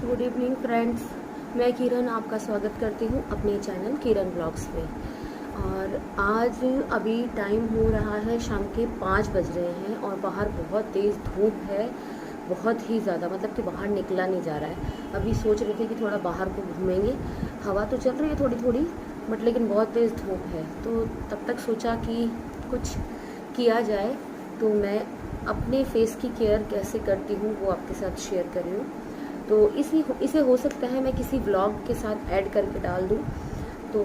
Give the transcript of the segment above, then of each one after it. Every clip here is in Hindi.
गुड इवनिंग फ्रेंड्स, मैं किरण आपका स्वागत करती हूँ अपने चैनल किरण ब्लॉग्स में। और आज अभी टाइम हो रहा है, शाम के 5 बज रहे हैं और बाहर बहुत तेज़ धूप है, बहुत ही ज़्यादा, मतलब कि बाहर निकला नहीं जा रहा है। अभी सोच रहे थे कि थोड़ा बाहर को घूमेंगे, हवा तो चल रही है थोड़ी थोड़ी बट लेकिन बहुत तेज़ धूप है, तो तब तक सोचा कि कुछ किया जाए। तो मैं अपने फेस की केयर कैसे करती हूँ वो आपके साथ शेयर कर रही हूँ। तो इसे हो सकता है मैं किसी व्लॉग के साथ ऐड करके डाल दूँ, तो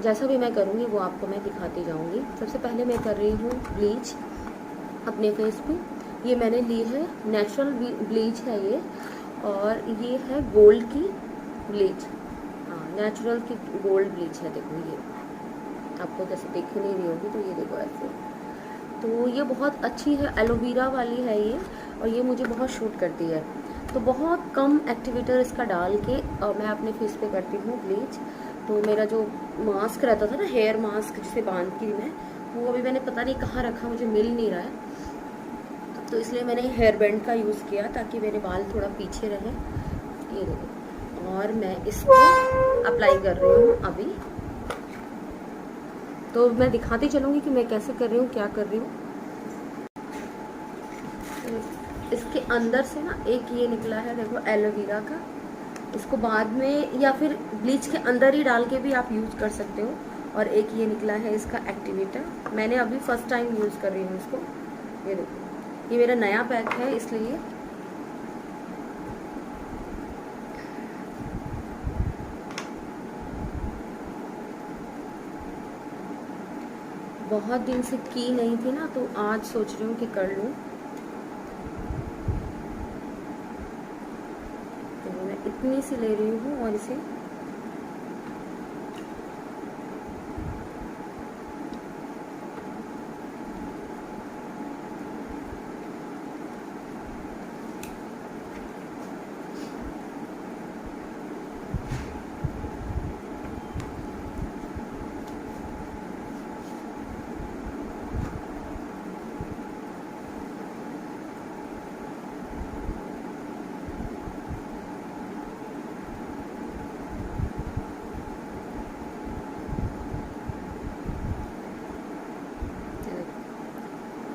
जैसा भी मैं करूँगी वो आपको मैं दिखाती जाऊँगी। सबसे पहले मैं कर रही हूँ ब्लीच अपने फेस पे। ये मैंने ली है, नेचुरल ब्लीच है ये, और ये है गोल्ड की ब्लीच। हाँ, नेचुरल की गोल्ड ब्लीच है। देखो ये आपको जैसे दिख नहीं रही होगी, तो ये देखो ऐसे। तो ये बहुत अच्छी है, एलोवेरा वाली है ये, और ये मुझे बहुत शूट करती है। तो बहुत कम एक्टिवेटर इसका डाल के मैं अपने फेस पे करती हूँ ब्लीच। तो मेरा जो मास्क रहता था ना, हेयर मास्क जिसे बांधती थी मैं, वो अभी मैंने पता नहीं कहाँ रखा, मुझे मिल नहीं रहा है। तो इसलिए मैंने हेयर बैंड का यूज़ किया ताकि मेरे बाल थोड़ा पीछे रहे। ये देखो, और मैं इसको अप्लाई कर रही हूँ अभी। तो मैं दिखाती चलूँगी कि मैं कैसे कर रही हूँ, क्या कर रही हूँ। इसके अंदर से ना एक ये निकला है, देखो, एलोवेरा का। इसको बाद में या फिर ब्लीच के अंदर ही डाल के भी आप यूज़ कर सकते हो। और एक ये निकला है इसका एक्टिवेटर, मैंने अभी फर्स्ट टाइम यूज़ कर रही हूँ इसको। ये देखो, ये मेरा नया पैक है इसलिए। बहुत दिन से की नहीं थी ना, तो आज सोच रही हूँ कि कर लूँ। तो मैं इतनी सी ले रही हूँ और इसे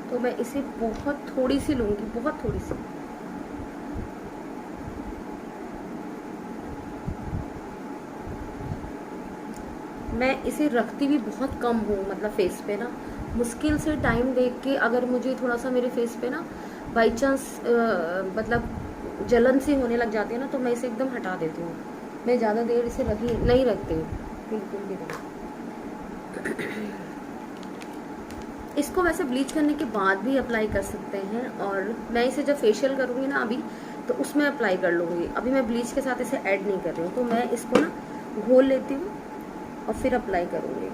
तो मैं इसे बहुत थोड़ी सी लूँगी, बहुत थोड़ी सी। मैं इसे रखती भी बहुत कम हूँ, मतलब फेस पे ना, मुश्किल से टाइम देख के, अगर मुझे थोड़ा सा मेरे फेस पे ना बाई चांस मतलब जलन सी होने लग जाती है ना, तो मैं इसे एकदम हटा देती हूँ। मैं ज़्यादा देर इसे रखी नहीं रखती हूँ, बिल्कुल भी नहीं। इसको वैसे ब्लीच करने के बाद भी अप्लाई कर सकते हैं, और मैं इसे जब फेशियल करूँगी ना अभी, तो उसमें अप्लाई कर लूँगी। अभी मैं ब्लीच के साथ इसे ऐड नहीं कर रही हूँ, तो मैं इसको ना घोल लेती हूँ और फिर अप्लाई करूँगी।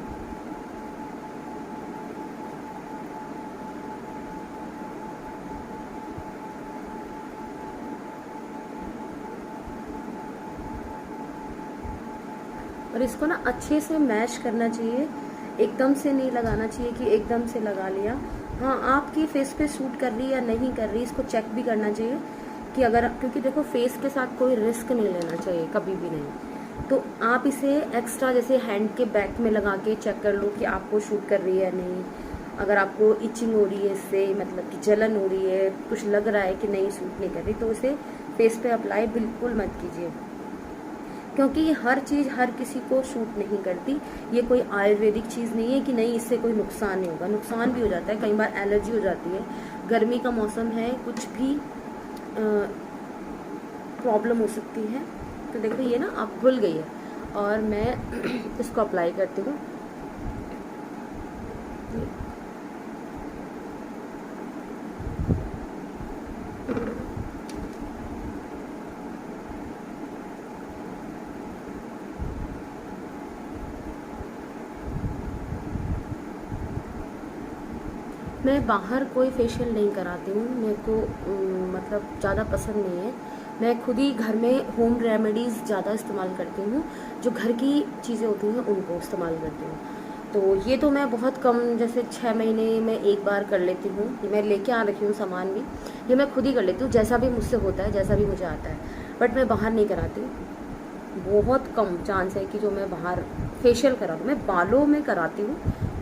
और इसको ना अच्छे से मैश करना चाहिए, एकदम से नहीं लगाना चाहिए कि एकदम से लगा लिया। हाँ, आपकी फेस पे सूट कर रही है या नहीं कर रही, इसको चेक भी करना चाहिए कि अगर, क्योंकि देखो फेस के साथ कोई रिस्क नहीं लेना चाहिए, कभी भी नहीं। तो आप इसे एक्स्ट्रा जैसे हैंड के बैक में लगा के चेक कर लो कि आपको शूट कर रही है या नहीं। अगर आपको इचिंग हो रही है इससे, मतलब कि जलन हो रही है, कुछ लग रहा है कि नहीं सूट नहीं कर रही, तो उसे फेस पे अप्लाई बिल्कुल मत कीजिए, क्योंकि ये हर चीज़ हर किसी को सूट नहीं करती। ये कोई आयुर्वेदिक चीज़ नहीं है कि नहीं इससे कोई नुकसान नहीं होगा, नुकसान भी हो जाता है, कई बार एलर्जी हो जाती है, गर्मी का मौसम है, कुछ भी प्रॉब्लम हो सकती है। तो देखो ये ना अब घुल गई है, और मैं इसको अप्लाई करती हूँ। मैं बाहर कोई फेशियल नहीं कराती हूँ, मेरे को मतलब ज़्यादा पसंद नहीं है। मैं खुद ही घर में होम रेमेडीज़ ज़्यादा इस्तेमाल करती हूँ, जो घर की चीज़ें होती हैं उनको इस्तेमाल करती हूँ। तो ये तो मैं बहुत कम, जैसे 6 महीने में एक बार कर लेती हूँ। मैं लेके आ रखी हूँ सामान भी, ये मैं खुद ही कर लेती हूँ, जैसा भी मुझसे होता है, जैसा भी मुझे आता है। बट मैं बाहर नहीं कराती, बहुत कम चांस है कि जो मैं बाहर फेशियल करा दूँ। मैं बालों में कराती हूँ,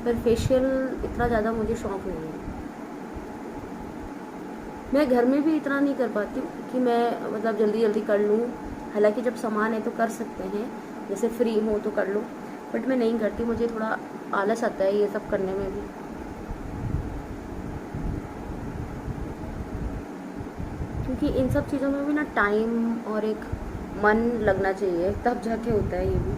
पर फेशियल इतना ज़्यादा मुझे शौक़ नहीं है। मैं घर में भी इतना नहीं कर पाती कि मैं मतलब जल्दी जल्दी कर लूँ। हालांकि जब सामान है तो कर सकते हैं, जैसे फ्री हो तो कर लो, बट मैं नहीं करती। मुझे थोड़ा आलस आता है ये सब करने में भी। क्योंकि इन सब चीज़ों में भी ना टाइम और एक मन लगना चाहिए, तब जाके होता है ये भी।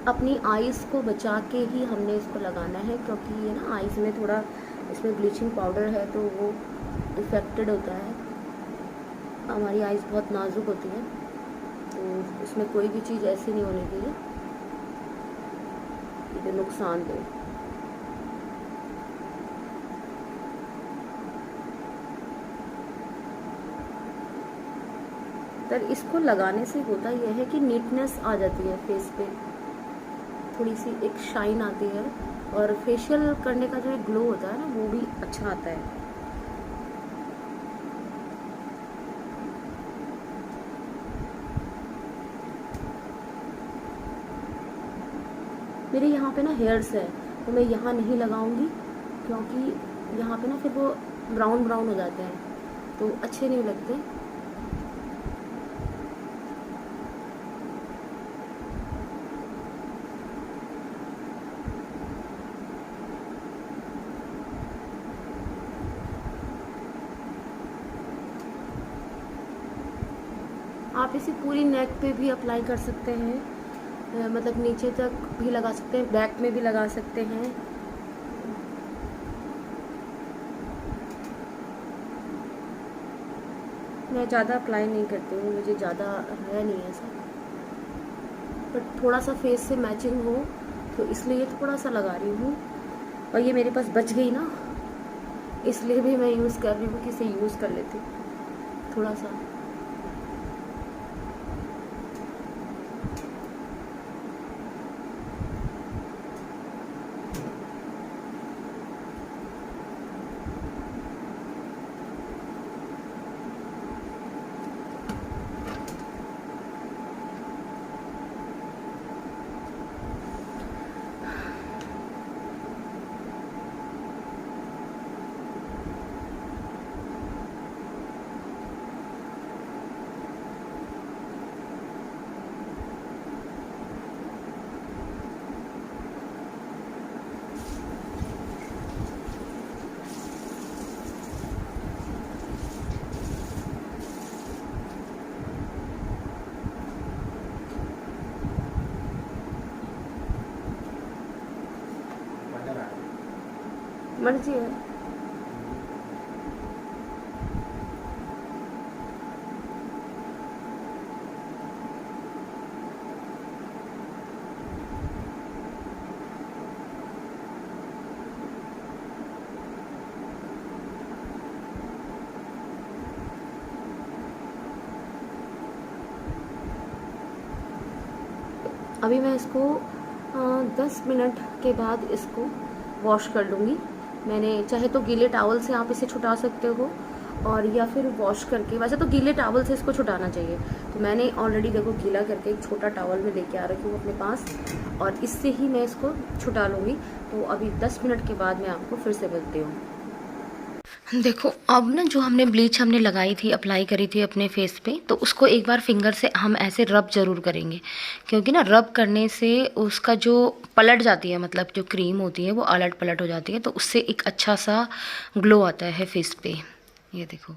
अपनी आइज़ को बचा के ही हमने इसको लगाना है, क्योंकि ये ना आइज़ में थोड़ा इसमें ब्लीचिंग पाउडर है तो वो इफ़ेक्टेड होता है। हमारी आइज़ बहुत नाजुक होती है, तो इसमें कोई भी चीज़ ऐसी नहीं होनी चाहिए जो नुकसान दे। पर इसको लगाने से होता यह है कि नीटनेस आ जाती है फेस पे, थोड़ी सी एक शाइन आती है, और फेशियल करने का जो एक ग्लो होता है ना वो भी अच्छा आता है। मेरे यहाँ पे ना हेयर्स है तो मैं यहाँ नहीं लगाऊंगी, क्योंकि यहाँ पे ना फिर वो ब्राउन ब्राउन हो जाते हैं तो अच्छे नहीं लगते। आप इसे पूरी नेक पे भी अप्लाई कर सकते हैं, मतलब नीचे तक भी लगा सकते हैं, बैक में भी लगा सकते हैं। मैं ज़्यादा अप्लाई नहीं करती हूँ, मुझे ज़्यादा है नहीं ऐसा, बट थोड़ा सा फेस से मैचिंग हो तो इसलिए थोड़ा सा लगा रही हूँ। और ये मेरे पास बच गई ना, इसलिए भी मैं यूज़ कर रही हूँ कि इसे यूज़ कर लेती थोड़ा सा। मर्जी है। अभी मैं इसको 10 मिनट के बाद इसको वॉश कर लूँगी। मैंने चाहे तो गीले टावल से आप इसे छुटा सकते हो, और या फिर वॉश करके, वैसे तो गीले टावल से इसको छुटाना चाहिए। तो मैंने ऑलरेडी देखो गीला करके एक छोटा टावल में लेके आ रखी हूँ अपने पास, और इससे ही मैं इसको छुटा लूँगी। तो अभी 10 मिनट के बाद मैं आपको फिर से मिलती हूँ। देखो अब ना जो हमने ब्लीच हमने लगाई थी, अप्लाई करी थी अपने फेस पे, तो उसको एक बार फिंगर से हम ऐसे रब ज़रूर करेंगे, क्योंकि ना रब करने से उसका जो पलट जाती है, मतलब जो क्रीम होती है वो अलट पलट हो जाती है, तो उससे एक अच्छा सा ग्लो आता है फेस पे। ये देखो,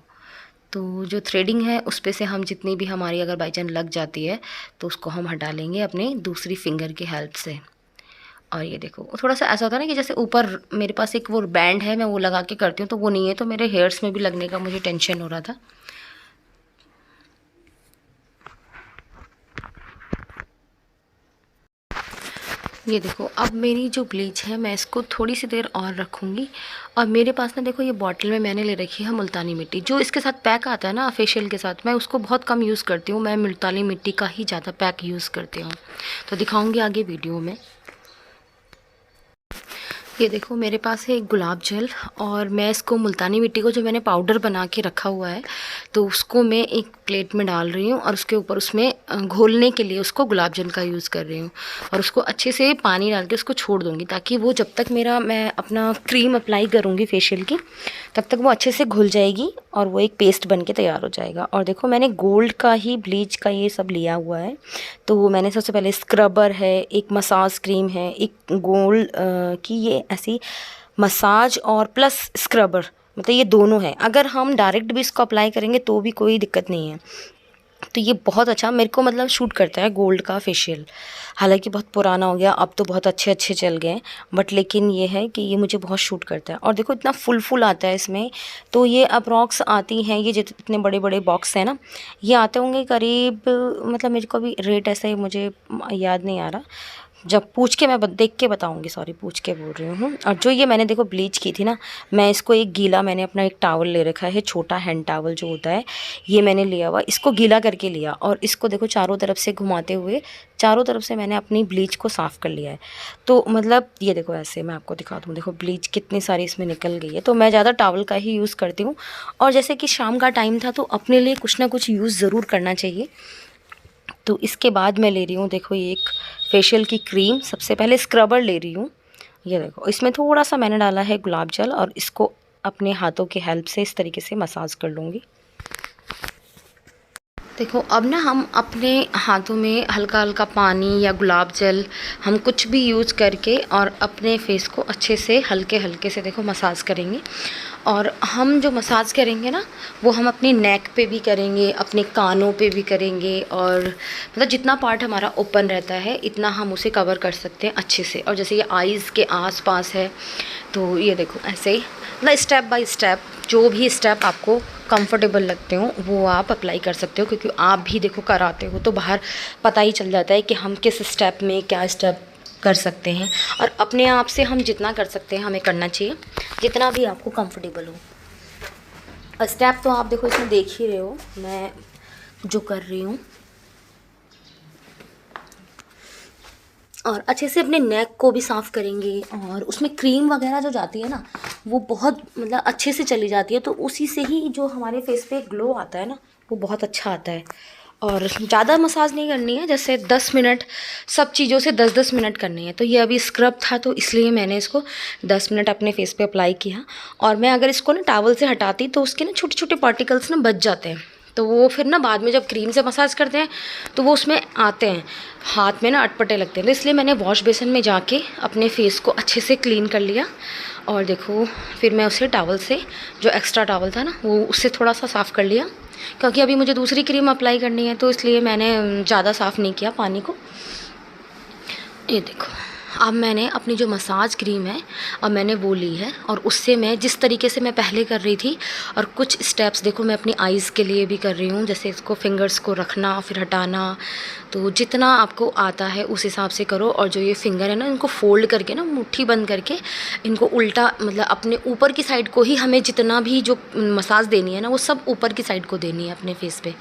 तो जो थ्रेडिंग है उस पे से हम जितनी भी हमारी अगर बाई चांस लग जाती है तो उसको हम हटा लेंगे अपने दूसरी फिंगर की हेल्प से। और ये देखो थोड़ा सा ऐसा होता है ना कि जैसे ऊपर मेरे पास एक वो बैंड है, मैं वो लगा के करती हूँ, तो वो नहीं है, तो मेरे हेयर्स में भी लगने का मुझे टेंशन हो रहा था। ये देखो अब मेरी जो ब्लीच है मैं इसको थोड़ी सी देर और रखूँगी। और मेरे पास ना देखो ये बॉटल में मैंने ले रखी है मुल्तानी मिट्टी, जो इसके साथ पैक आता है ना फेशियल के साथ, मैं उसको बहुत कम यूज़ करती हूँ, मैं मुल्तानी मिट्टी का ही ज़्यादा पैक यूज़ करती हूँ। तो दिखाऊँगी आगे वीडियो में। ये देखो मेरे पास है एक गुलाब जल, और मैं इसको मुल्तानी मिट्टी को जो मैंने पाउडर बना के रखा हुआ है तो उसको मैं एक प्लेट में डाल रही हूँ, और उसके ऊपर उसमें घोलने के लिए उसको गुलाब जल का यूज़ कर रही हूँ। और उसको अच्छे से पानी डाल के उसको छोड़ दूँगी, ताकि वो जब तक मैं अपना क्रीम अप्लाई करूँगी फेशियल की, तब तक वो अच्छे से घुल जाएगी और वो एक पेस्ट बन के तैयार हो जाएगा। और देखो मैंने गोल्ड का ही ब्लीच का ये सब लिया हुआ है। तो मैंने सबसे पहले स्क्रबर है, एक मसाज क्रीम है, एक गोल्ड की ये ऐसी मसाज और प्लस स्क्रबर, मतलब ये दोनों है। अगर हम डायरेक्ट भी इसको अप्लाई करेंगे तो भी कोई दिक्कत नहीं है। तो ये बहुत अच्छा मेरे को मतलब शूट करता है गोल्ड का फेशियल। हालांकि बहुत पुराना हो गया, अब तो बहुत अच्छे अच्छे चल गए, बट लेकिन ये है कि ये मुझे बहुत शूट करता है। और देखो इतना फुल आता है इसमें। तो ये अप्रॉक्स आती हैं, ये जितने बड़े बड़े बॉक्स हैं ना, ये आते होंगे करीब, मतलब मेरे को अभी रेट ऐसे मुझे याद नहीं आ रहा, जब पूछ के मैं देख के बताऊंगी, सॉरी पूछ के बोल रही हूँ। और जो ये मैंने देखो ब्लीच की थी ना, मैं इसको एक गीला, मैंने अपना एक टावल ले रखा है, छोटा हैंड टावल जो होता है, ये मैंने लिया हुआ, इसको गीला करके लिया, और इसको देखो चारों तरफ से घुमाते हुए चारों तरफ से मैंने अपनी ब्लीच को साफ़ कर लिया है। तो मतलब ये देखो ऐसे मैं आपको दिखा दूँ, देखो ब्लीच कितनी सारी इसमें निकल गई है। तो मैं ज़्यादा टावल का ही यूज़ करती हूँ। और जैसे कि शाम का टाइम था तो अपने लिए कुछ ना कुछ यूज़ ज़रूर करना चाहिए। तो इसके बाद मैं ले रही हूँ, देखो ये एक फेशियल की क्रीम, सबसे पहले स्क्रबर ले रही हूँ। ये देखो इसमें थोड़ा सा मैंने डाला है गुलाब जल, और इसको अपने हाथों की हेल्प से इस तरीके से मसाज कर लूँगी। देखो अब ना हम अपने हाथों में हल्का हल्का पानी या गुलाब जल, हम कुछ भी यूज़ करके और अपने फेस को अच्छे से हल्के हल्के से देखो मसाज करेंगे। और हम जो मसाज करेंगे ना, वो हम अपनी नेक पे भी करेंगे, अपने कानों पे भी करेंगे, और मतलब जितना पार्ट हमारा ओपन रहता है इतना हम उसे कवर कर सकते हैं अच्छे से। और जैसे ये आईज़ के आसपास है, तो ये देखो ऐसे ही मतलब स्टेप बाय स्टेप, जो भी स्टेप आपको कंफर्टेबल लगते हो वो आप अप्लाई कर सकते हो। क्योंकि आप भी देखो कराते हो तो बाहर पता ही चल जाता है कि हम किस स्टेप में क्या स्टेप कर सकते हैं। और अपने आप से हम जितना कर सकते हैं हमें करना चाहिए, जितना भी आपको कंफर्टेबल हो। स्टेप तो आप देखो इसमें देख ही रहे हो मैं जो कर रही हूँ। और अच्छे से अपने नेक को भी साफ़ करेंगे, और उसमें क्रीम वगैरह जो जाती है ना, वो बहुत मतलब अच्छे से चली जाती है। तो उसी से ही जो हमारे फेस पे ग्लो आता है ना, वो बहुत अच्छा आता है। और ज़्यादा मसाज नहीं करनी है, जैसे 10 मिनट, सब चीज़ों से 10-10 मिनट करनी है। तो ये अभी स्क्रब था तो इसलिए मैंने इसको 10 मिनट अपने फेस पे अप्लाई किया। और मैं अगर इसको ना टॉवल से हटाती तो उसके ना छोटे छोटे पार्टिकल्स ना बच जाते हैं, तो वो फिर ना बाद में जब क्रीम से मसाज करते हैं तो वो उसमें आते हैं, हाथ में ना अटपटे लगते हैं। तो इसलिए मैंने वॉश बेसिन में जाके अपने फेस को अच्छे से क्लीन कर लिया। और देखो फिर मैं उसे टॉवल से, जो एक्स्ट्रा टॉवल था ना, वो उससे थोड़ा सा साफ़ कर लिया। क्योंकि अभी मुझे दूसरी क्रीम अप्लाई करनी है तो इसलिए मैंने ज़्यादा साफ़ नहीं किया पानी को। ये देखो अब मैंने अपनी जो मसाज क्रीम है अब मैंने वो ली है, और उससे मैं जिस तरीके से मैं पहले कर रही थी, और कुछ स्टेप्स देखो मैं अपनी आईज़ के लिए भी कर रही हूँ। जैसे इसको फिंगर्स को रखना फिर हटाना, तो जितना आपको आता है उस हिसाब से करो। और जो ये फिंगर है ना, इनको फोल्ड करके ना, मुट्ठी बंद करके इनको उल्टा, मतलब अपने ऊपर की साइड को ही हमें जितना भी जो मसाज देनी है ना, वो सब ऊपर की साइड को देनी है अपने फेस पे।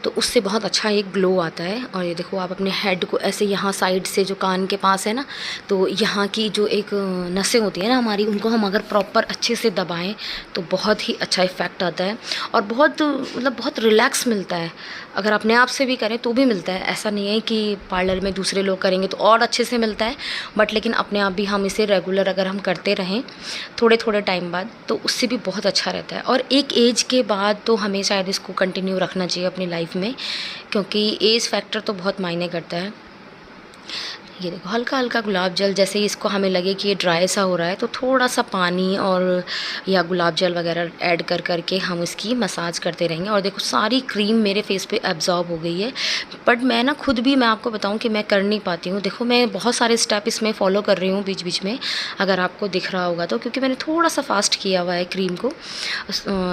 तो उससे बहुत अच्छा एक ग्लो आता है। और ये देखो आप अपने हेड को ऐसे यहाँ साइड से, जो कान के पास है ना, तो यहाँ की जो एक नसें होती है ना हमारी, उनको हम अगर प्रॉपर अच्छे से दबाएं तो बहुत ही अच्छा इफ़ेक्ट आता है। और बहुत मतलब बहुत रिलैक्स मिलता है। अगर अपने आप से भी करें तो भी मिलता है, ऐसा नहीं है कि पार्लर में दूसरे लोग करेंगे तो और अच्छे से मिलता है, बट लेकिन अपने आप भी हम इसे रेगुलर अगर हम करते रहें थोड़े थोड़े टाइम बाद, तो उससे भी बहुत अच्छा रहता है। और एक एज के बाद तो हमें शायद इसको कंटिन्यू रखना चाहिए अपनी लाइफ में, क्योंकि एज फैक्टर तो बहुत मायने करता है। ये देखो हल्का हल्का गुलाब जल, जैसे ही इसको हमें लगे कि ये ड्राई सा हो रहा है तो थोड़ा सा पानी और या गुलाब जल वगैरह ऐड कर करके हम इसकी मसाज करते रहेंगे। और देखो सारी क्रीम मेरे फेस पे एब्जॉर्ब हो गई है, बट मैं ना खुद भी, मैं आपको बताऊं कि मैं कर नहीं पाती हूँ। देखो मैं बहुत सारे स्टेप इसमें फॉलो कर रही हूँ बीच बीच में, अगर आपको दिख रहा होगा तो, क्योंकि मैंने थोड़ा सा फास्ट किया हुआ है क्रीम को,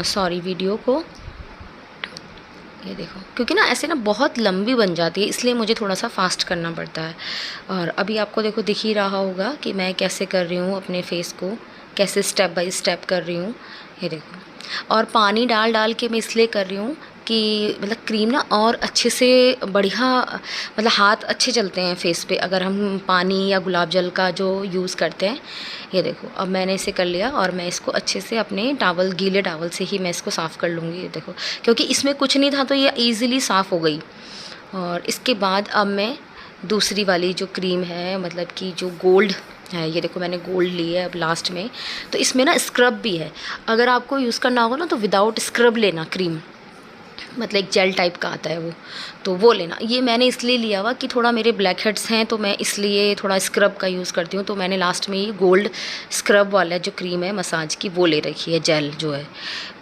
सॉरी वीडियो को। ये देखो क्योंकि ना ऐसे ना बहुत लंबी बन जाती है, इसलिए मुझे थोड़ा सा फास्ट करना पड़ता है। और अभी आपको देखो दिख ही रहा होगा कि मैं कैसे कर रही हूँ अपने फेस को, कैसे स्टेप बाय स्टेप कर रही हूँ। ये देखो, और पानी डाल डाल के मैं इसलिए कर रही हूँ कि मतलब क्रीम ना और अच्छे से बढ़िया, मतलब हाथ अच्छे चलते हैं फेस पे अगर हम पानी या गुलाब जल का जो यूज़ करते हैं। ये देखो अब मैंने इसे कर लिया और मैं इसको अच्छे से अपने टॉवल, गीले टॉवल से ही मैं इसको साफ़ कर लूँगी। ये देखो, क्योंकि इसमें कुछ नहीं था तो ये ईज़िली साफ़ हो गई। और इसके बाद अब मैं दूसरी वाली जो क्रीम है, मतलब कि जो गोल्ड है, ये देखो मैंने गोल्ड ली है अब लास्ट में। तो इसमें ना स्क्रब भी है, अगर आपको यूज़ करना होगा ना तो विदाउट स्क्रब लेना क्रीम, मतलब एक जेल टाइप का आता है वो, तो वो लेना। ये मैंने इसलिए लिया हुआ कि थोड़ा मेरे ब्लैक हेड्स हैं तो मैं इसलिए थोड़ा स्क्रब का यूज़ करती हूँ। तो मैंने लास्ट में ये गोल्ड स्क्रब वाला जो क्रीम है मसाज की वो ले रखी है, जेल जो है।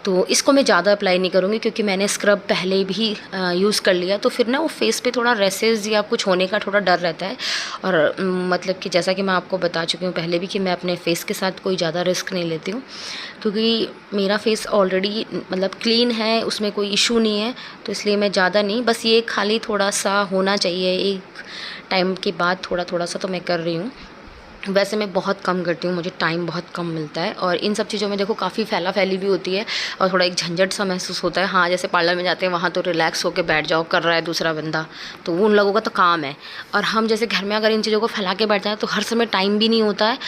तो इसको मैं ज़्यादा अप्लाई नहीं करूँगी क्योंकि मैंने स्क्रब पहले भी यूज़ कर लिया, तो फिर ना वो फेस पे थोड़ा रेसेस या कुछ होने का थोड़ा डर रहता है। और मतलब कि जैसा कि मैं आपको बता चुकी हूँ पहले भी कि मैं अपने फेस के साथ कोई ज़्यादा रिस्क नहीं लेती हूँ, क्योंकि मेरा फेस ऑलरेडी मतलब क्लीन है, उसमें कोई इशू नहीं है। तो इसलिए मैं ज़्यादा नहीं, बस ये खाली थोड़ा सा होना चाहिए एक टाइम के बाद, थोड़ा थोड़ा सा तो मैं कर रही हूँ। वैसे मैं बहुत कम करती हूँ, मुझे टाइम बहुत कम मिलता है। और इन सब चीज़ों में देखो काफ़ी फैला फैली भी होती है और थोड़ा एक झंझट सा महसूस होता है। हाँ, जैसे पार्लर में जाते हैं वहाँ तो रिलैक्स होकर बैठ जाओ, कर रहा है दूसरा बंदा, तो वो उन लोगों का तो काम है। और हम जैसे घर में अगर इन चीज़ों को फैला के बैठ जाए तो हर समय टाइम भी नहीं होता है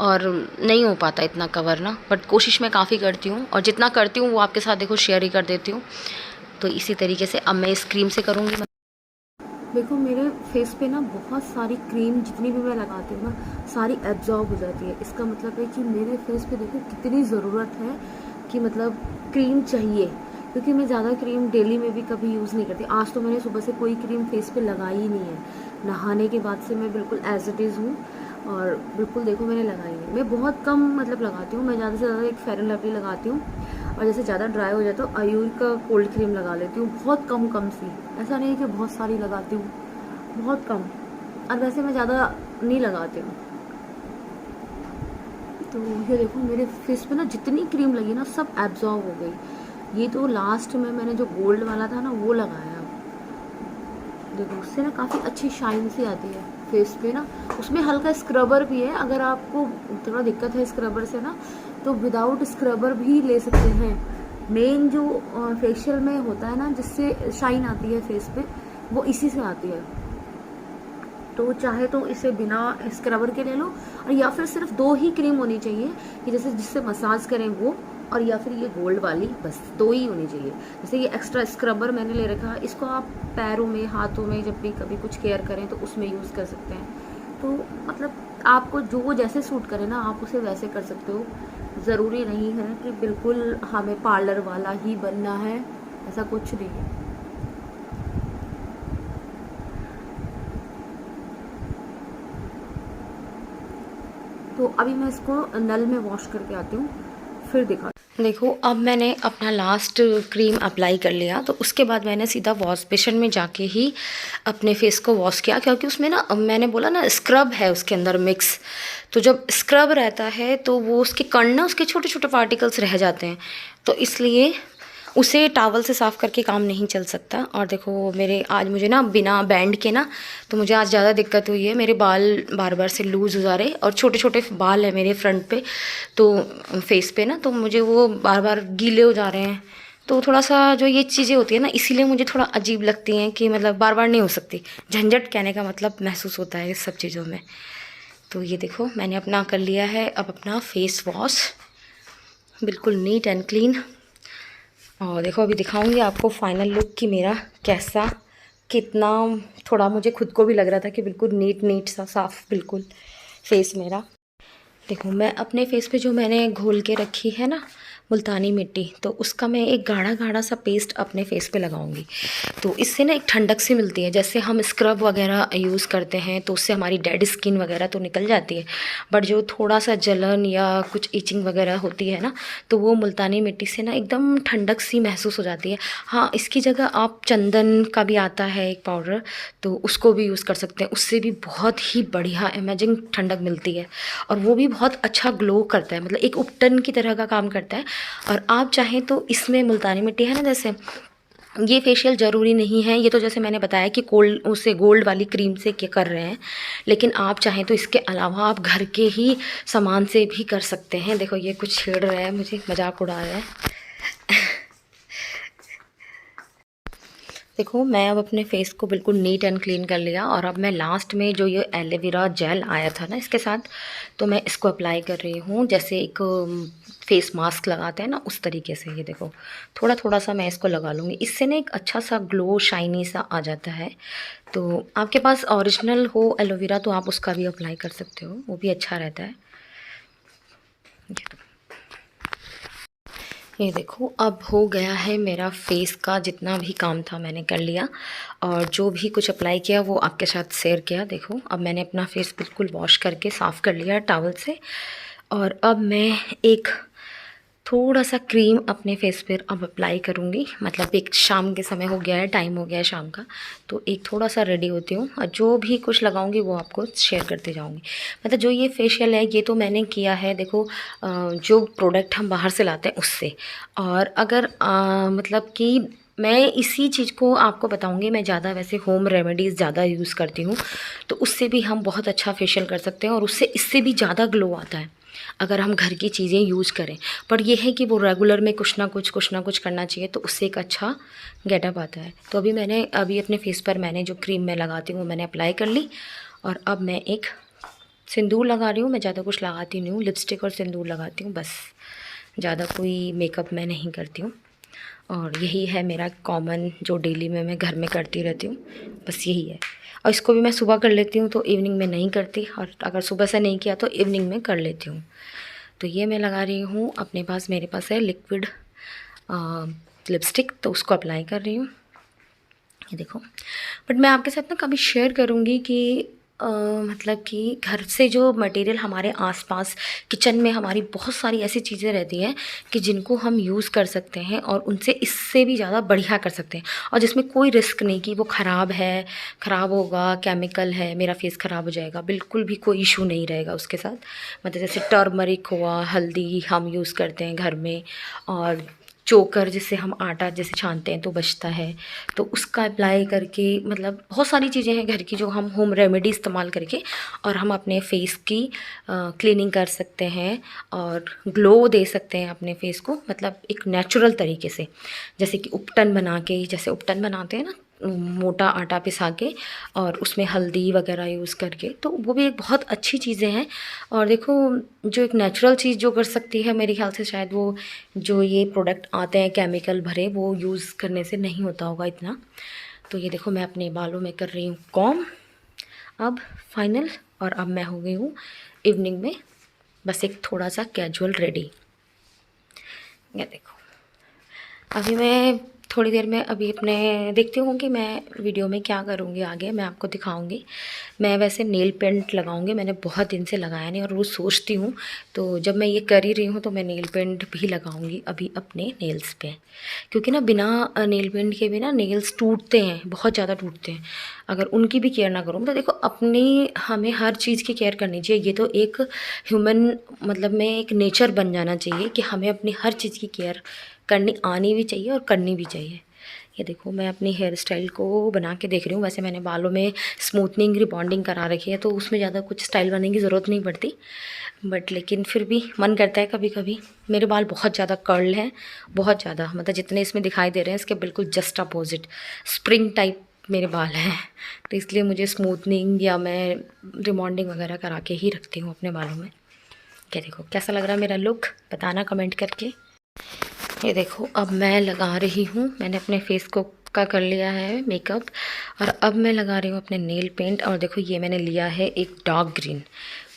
और नहीं हो पाता इतना कवर ना। बट कोशिश मैं काफ़ी करती हूँ और जितना करती हूँ वो आपके साथ देखो शेयर ही कर देती हूँ। तो इसी तरीके से अब मैं इस क्रीम से करूँगी। देखो मेरे फेस पे ना बहुत सारी क्रीम जितनी भी मैं लगाती हूँ ना सारी एब्जॉर्ब हो जाती है। इसका मतलब है कि मेरे फेस पे देखो कितनी ज़रूरत है कि मतलब क्रीम चाहिए, क्योंकि मैं ज़्यादा क्रीम डेली में भी कभी यूज़ नहीं करती। आज तो मैंने सुबह से कोई क्रीम फेस पे लगाई ही नहीं है, नहाने के बाद से मैं बिल्कुल एज इट इज़ हूँ और बिल्कुल देखो मैंने लगाई नहीं। मैं बहुत कम मतलब लगाती हूँ, मैं ज़्यादा से ज़्यादा एक फेयर एंड लवली लगाती हूँ और जैसे ज़्यादा ड्राई हो जाए तो आयुर का कोल्ड क्रीम लगा लेती हूँ, बहुत कम कम सी। ऐसा नहीं कि बहुत सारी लगाती हूँ, बहुत कम। और वैसे मैं ज़्यादा नहीं लगाती हूँ। तो ये देखो मेरे फेस पे ना जितनी क्रीम लगी ना सब एब्जॉर्ब हो गई। ये तो लास्ट में मैंने जो गोल्ड वाला था ना वो लगाया, देखो उससे ना काफ़ी अच्छी शाइन सी आती है फेस पे ना। उसमें हल्का स्क्रबर भी है, अगर आपको थोड़ा दिक्कत है स्क्रबर से ना तो विदाउट स्क्रबर भी ले सकते हैं। मेन जो फेशियल में होता है ना जिससे शाइन आती है फेस पे, वो इसी से आती है। तो चाहे तो इसे बिना स्क्रबर के ले लो, और या फिर सिर्फ 2 ही क्रीम होनी चाहिए कि जैसे जिससे मसाज करें वो, और या फिर ये गोल्ड वाली, बस 2 ही होनी चाहिए। जैसे ये एक्स्ट्रा स्क्रबर मैंने ले रखा है, इसको आप पैरों में, हाथों में जब भी कभी कुछ केयर करें तो उसमें यूज़ कर सकते हैं। तो मतलब आपको जो जैसे सूट करे ना आप उसे वैसे कर सकते हो। ज़रूरी नहीं है कि बिल्कुल हमें पार्लर वाला ही बनना है, ऐसा कुछ नहीं है। तो अभी मैं इसको नल में वॉश करके आती हूँ, फिर दिखा। देखो अब मैंने अपना लास्ट क्रीम अप्लाई कर लिया, तो उसके बाद मैंने सीधा वॉश बेसिन में जाके ही अपने फेस को वॉश किया, क्योंकि उसमें ना मैंने बोला ना स्क्रब है उसके अंदर मिक्स। तो जब स्क्रब रहता है तो वो उसके कण ना, उसके छोटे छोटे पार्टिकल्स रह जाते हैं, तो इसलिए उसे टॉवल से साफ़ करके काम नहीं चल सकता। और देखो मेरे आज मुझे ना बिना बैंड के ना, तो मुझे आज ज़्यादा दिक्कत हुई है, मेरे बाल बार बार से लूज़ हो जा रहे और छोटे छोटे बाल है मेरे फ्रंट पे, तो फेस पे ना, तो मुझे वो बार बार गीले हो जा रहे हैं। तो थोड़ा सा जो ये चीज़ें होती है ना, इसीलिए मुझे थोड़ा अजीब लगती हैं कि मतलब बार बार नहीं हो सकती, झंझट कहने का मतलब महसूस होता है इस सब चीज़ों में। तो ये देखो मैंने अपना कर लिया है अब अपना फेस वॉश, बिल्कुल नीट एंड क्लीन। और देखो अभी दिखाऊंगी आपको फाइनल लुक कि मेरा कैसा, कितना, थोड़ा मुझे खुद को भी लग रहा था कि बिल्कुल नीट नीट सा साफ बिल्कुल फेस मेरा। देखो मैं अपने फेस पे जो मैंने घोल के रखी है ना मुल्तानी मिट्टी, तो उसका मैं एक गाढ़ा गाढ़ा सा पेस्ट अपने फेस पे लगाऊंगी। तो इससे ना एक ठंडक सी मिलती है, जैसे हम स्क्रब वगैरह यूज़ करते हैं तो उससे हमारी डेड स्किन वगैरह तो निकल जाती है, बट जो थोड़ा सा जलन या कुछ इचिंग वगैरह होती है ना, तो वो मुल्तानी मिट्टी से ना एकदम ठंडक सी महसूस हो जाती है। हाँ, इसकी जगह आप चंदन का भी आता है एक पाउडर, तो उसको भी यूज़ कर सकते हैं, उससे भी बहुत ही बढ़िया अमेजिंग ठंडक मिलती है और वो भी बहुत अच्छा ग्लो करता है, मतलब एक उपटन की तरह का काम करता है। और आप चाहें तो इसमें मुल्तानी मिट्टी है ना, जैसे ये फेशियल ज़रूरी नहीं है, ये तो जैसे मैंने बताया कि गोल्ड वाली क्रीम से क्या कर रहे हैं, लेकिन आप चाहें तो इसके अलावा आप घर के ही सामान से भी कर सकते हैं। देखो ये कुछ छेड़ रहा है, मुझे मजाक उड़ा रहा है। देखो मैं अब अपने फेस को बिल्कुल नीट एंड क्लीन कर लिया और अब मैं लास्ट में जो ये एलोवेरा जेल आया था ना इसके साथ, तो मैं इसको अप्लाई कर रही हूँ जैसे एक फेस मास्क लगाते हैं ना उस तरीके से। ये देखो थोड़ा थोड़ा सा मैं इसको लगा लूँगी, इससे ना एक अच्छा सा ग्लो शाइनी सा आ जाता है। तो आपके पास ओरिजिनल हो एलोवेरा तो आप उसका भी अप्लाई कर सकते हो, वो भी अच्छा रहता है। ये देखो अब हो गया है मेरा फेस का जितना भी काम था मैंने कर लिया, और जो भी कुछ अप्लाई किया वो आपके साथ शेयर किया। देखो अब मैंने अपना फेस बिल्कुल वॉश करके साफ़ कर लिया टॉवल से, और अब मैं एक थोड़ा सा क्रीम अपने फेस पर अब अप्लाई करूँगी। मतलब एक शाम के समय हो गया है, टाइम हो गया है शाम का, तो एक थोड़ा सा रेडी होती हूँ और जो भी कुछ लगाऊंगी वो आपको शेयर करते जाऊँगी। मतलब जो ये फेशियल है ये तो मैंने किया है देखो जो प्रोडक्ट हम बाहर से लाते हैं उससे, और अगर मतलब कि मैं इसी चीज़ को आपको बताऊंगी। मैं ज़्यादा वैसे होम रेमेडीज़ ज़्यादा यूज़ करती हूँ, तो उससे भी हम बहुत अच्छा फेशियल कर सकते हैं और उससे इससे भी ज़्यादा ग्लो आता है अगर हम घर की चीज़ें यूज़ करें। पर यह है कि वो रेगुलर में कुछ ना कुछ करना चाहिए, तो उससे एक अच्छा गेटअप आता है। तो अभी अपने फेस पर मैंने जो क्रीम मैं लगाती हूँ वो मैंने अप्लाई कर ली, और अब मैं एक सिंदूर लगा रही हूँ। मैं ज़्यादा कुछ लगाती नहीं हूँ, लिपस्टिक और सिंदूर लगाती हूँ बस, ज़्यादा कोई मेकअप मैं नहीं करती हूँ। और यही है मेरा कॉमन जो डेली में मैं घर में करती रहती हूँ, बस यही है। और इसको भी मैं सुबह कर लेती हूँ तो इवनिंग में नहीं करती, और अगर सुबह से नहीं किया तो इवनिंग में कर लेती हूँ। तो ये मैं लगा रही हूँ अपने पास, मेरे पास है लिक्विड लिपस्टिक, तो उसको अप्लाई कर रही हूँ। ये देखो, बट मैं आपके साथ ना कभी शेयर करूँगी कि मतलब कि घर से जो मटेरियल हमारे आसपास किचन में हमारी बहुत सारी ऐसी चीज़ें रहती हैं कि जिनको हम यूज़ कर सकते हैं और उनसे इससे भी ज़्यादा बढ़िया कर सकते हैं, और जिसमें कोई रिस्क नहीं कि वो ख़राब है, ख़राब होगा, केमिकल है, मेरा फेस ख़राब हो जाएगा, बिल्कुल भी कोई इशू नहीं रहेगा उसके साथ। मतलब जैसे टर्मरिक हुआ, हल्दी हम यूज़ करते हैं घर में, और चोकर जिससे हम आटा जैसे छानते हैं तो बचता है, तो उसका अप्लाई करके मतलब बहुत सारी चीज़ें हैं घर की जो हम होम रेमेडी इस्तेमाल करके और हम अपने फेस की क्लीनिंग कर सकते हैं और ग्लो दे सकते हैं अपने फेस को, मतलब एक नेचुरल तरीके से। जैसे कि उपटन बना के, जैसे उपटन बनाते हैं ना मोटा आटा पिसा के और उसमें हल्दी वगैरह यूज़ करके, तो वो भी एक बहुत अच्छी चीज़ें हैं। और देखो जो एक नेचुरल चीज़ जो कर सकती है मेरे ख्याल से शायद वो जो ये प्रोडक्ट आते हैं केमिकल भरे वो यूज़ करने से नहीं होता होगा इतना। तो ये देखो मैं अपने बालों में कर रही हूँ कॉम अब फाइनल, और अब मैं हो गई हूँ इवनिंग में बस एक थोड़ा सा कैजुअल रेडी। ये देखो अभी मैं थोड़ी देर में अभी अपने देखती हूँ कि मैं वीडियो में क्या करूँगी, आगे मैं आपको दिखाऊँगी। मैं वैसे नेल पेंट लगाऊँगी, मैंने बहुत दिन से लगाया नहीं और रोज़ सोचती हूँ, तो जब मैं ये कर ही रही हूँ तो मैं नेल पेंट भी लगाऊँगी अभी अपने नेल्स पे, क्योंकि ना बिना नेल पेंट के भी ना नेल्स टूटते हैं, बहुत ज़्यादा टूटते हैं अगर उनकी भी केयर ना करूँ। तो देखो अपनी हमें हर चीज़ की केयर करनी चाहिए, ये तो एक ह्यूमन मतलब में एक नेचर बन जाना चाहिए कि हमें अपनी हर चीज़ की केयर करनी आनी भी चाहिए और करनी भी चाहिए। ये देखो मैं अपनी हेयर स्टाइल को बना के देख रही हूँ। वैसे मैंने बालों में स्मूथनिंग रिबॉन्डिंग करा रखी है तो उसमें ज़्यादा कुछ स्टाइल बनाने की ज़रूरत नहीं पड़ती, बट लेकिन फिर भी मन करता है कभी कभी। मेरे बाल बहुत ज़्यादा कर्ल हैं, बहुत ज़्यादा, मतलब जितने इसमें दिखाई दे रहे हैं इसके बिल्कुल जस्ट अपोजिट स्प्रिंग टाइप मेरे बाल हैं, तो इसलिए मुझे स्मूथनिंग या मैं रिबॉन्डिंग वगैरह करा के ही रखती हूँ अपने बालों में। क्या देखो कैसा लग रहा है मेरा लुक, बताना कमेंट करके। ये देखो अब मैं लगा रही हूँ, मैंने अपने फेस को का कर लिया है मेकअप, और अब मैं लगा रही हूँ अपने नेल पेंट। और देखो ये मैंने लिया है एक डार्क ग्रीन,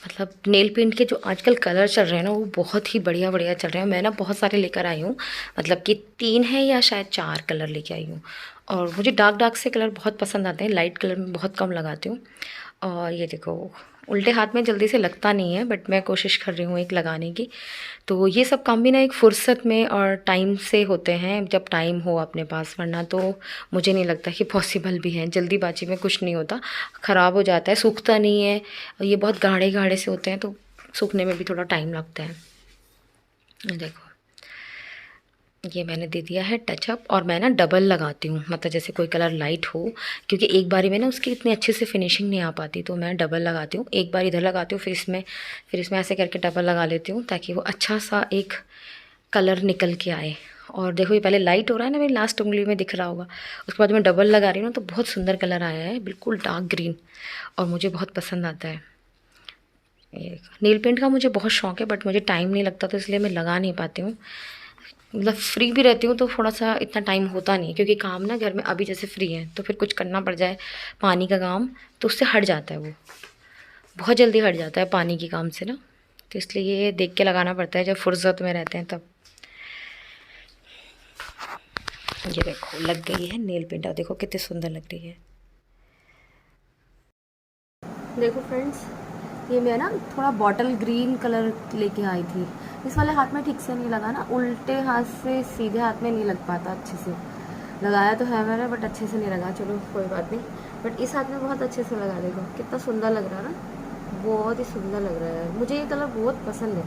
मतलब नेल पेंट के जो आजकल कलर चल रहे हैं ना वो बहुत ही बढ़िया बढ़िया चल रहे हैं। मैं ना बहुत सारे लेकर आई हूँ, मतलब कि 3 है या शायद 4 कलर लेके आई हूँ, और मुझे डार्क डार्क से कलर बहुत पसंद आते हैं, लाइट कलर में बहुत कम लगाती हूँ। और ये देखो उल्टे हाथ में जल्दी से लगता नहीं है, बट मैं कोशिश कर रही हूँ एक लगाने की। तो ये सब काम भी ना एक फुर्सत में और टाइम से होते हैं, जब टाइम हो अपने पास, वरना तो मुझे नहीं लगता कि पॉसिबल भी है। जल्दीबाजी में कुछ नहीं होता, ख़राब हो जाता है, सूखता नहीं है, ये बहुत गाढ़े गाढ़े से होते हैं तो सूखने में भी थोड़ा टाइम लगता है। देखो ये मैंने दे दिया है टचअप, और मैं ना डबल लगाती हूँ, मतलब जैसे कोई कलर लाइट हो, क्योंकि एक बारी में ना उसकी इतनी अच्छे से फिनिशिंग नहीं आ पाती, तो मैं डबल लगाती हूँ। एक बार इधर लगाती हूँ फिर इसमें ऐसे करके डबल लगा लेती हूँ ताकि वो अच्छा सा एक कलर निकल के आए और देखो ये पहले लाइट हो रहा है ना, मेरी लास्ट उंगली में दिख रहा होगा, उसके बाद मैं डबल लगा रही हूँ तो बहुत सुंदर कलर आया है, बिल्कुल डार्क ग्रीन, और मुझे बहुत पसंद आता है। नेल पेंट का मुझे बहुत शौक है, बट मुझे टाइम नहीं लगता तो इसलिए मैं लगा नहीं पाती हूँ। मतलब फ्री भी रहती हूँ तो थोड़ा सा इतना टाइम होता नहीं, क्योंकि काम ना घर में अभी जैसे फ्री है तो फिर कुछ करना पड़ जाए पानी का काम, तो उससे हट जाता है, वो बहुत जल्दी हट जाता है पानी के काम से ना, तो इसलिए ये देख के लगाना पड़ता है जब फुर्सत में रहते हैं तब। ये देखो लग गई है नेल पेंट, और देखो कितनी सुंदर लग रही है। देखो फ्रेंड्स, ये मैं ना थोड़ा बॉटल ग्रीन कलर लेके आई थी। इस वाले हाथ में ठीक से नहीं लगा ना, उल्टे हाथ से सीधे हाथ में नहीं लग पाता अच्छे से। लगाया तो है मैंने बट अच्छे से नहीं लगा, चलो कोई बात नहीं। बट इस हाथ में बहुत अच्छे से लगा, देखो कितना सुंदर लग रहा है ना, बहुत ही सुंदर लग रहा है। मुझे ये कलर बहुत पसंद है।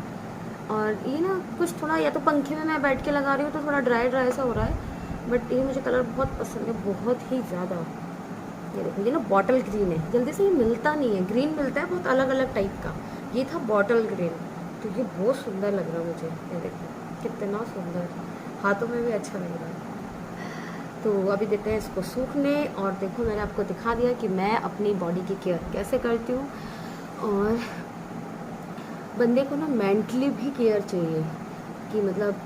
और ये ना कुछ थोड़ा, या तो पंखे में मैं बैठ के लगा रही हूँ तो थोड़ा ड्राई ड्राई सा हो रहा है, बट ये मुझे कलर बहुत पसंद है, बहुत ही ज़्यादा। ये देखो, ये ना बॉटल ग्रीन है, जल्दी से ये मिलता नहीं है, ग्रीन मिलता है बहुत अलग अलग टाइप का, ये था बॉटल ग्रीन, तो ये बहुत सुंदर लग रहा है मुझे। ये देखो कितना सुंदर, हाथों में भी अच्छा लग रहा है। तो अभी देते हैं इसको सूखने, और देखो मैंने आपको दिखा दिया कि मैं अपनी बॉडी की केयर कैसे करती हूँ। और बंदे को ना मेंटली भी केयर चाहिए, कि मतलब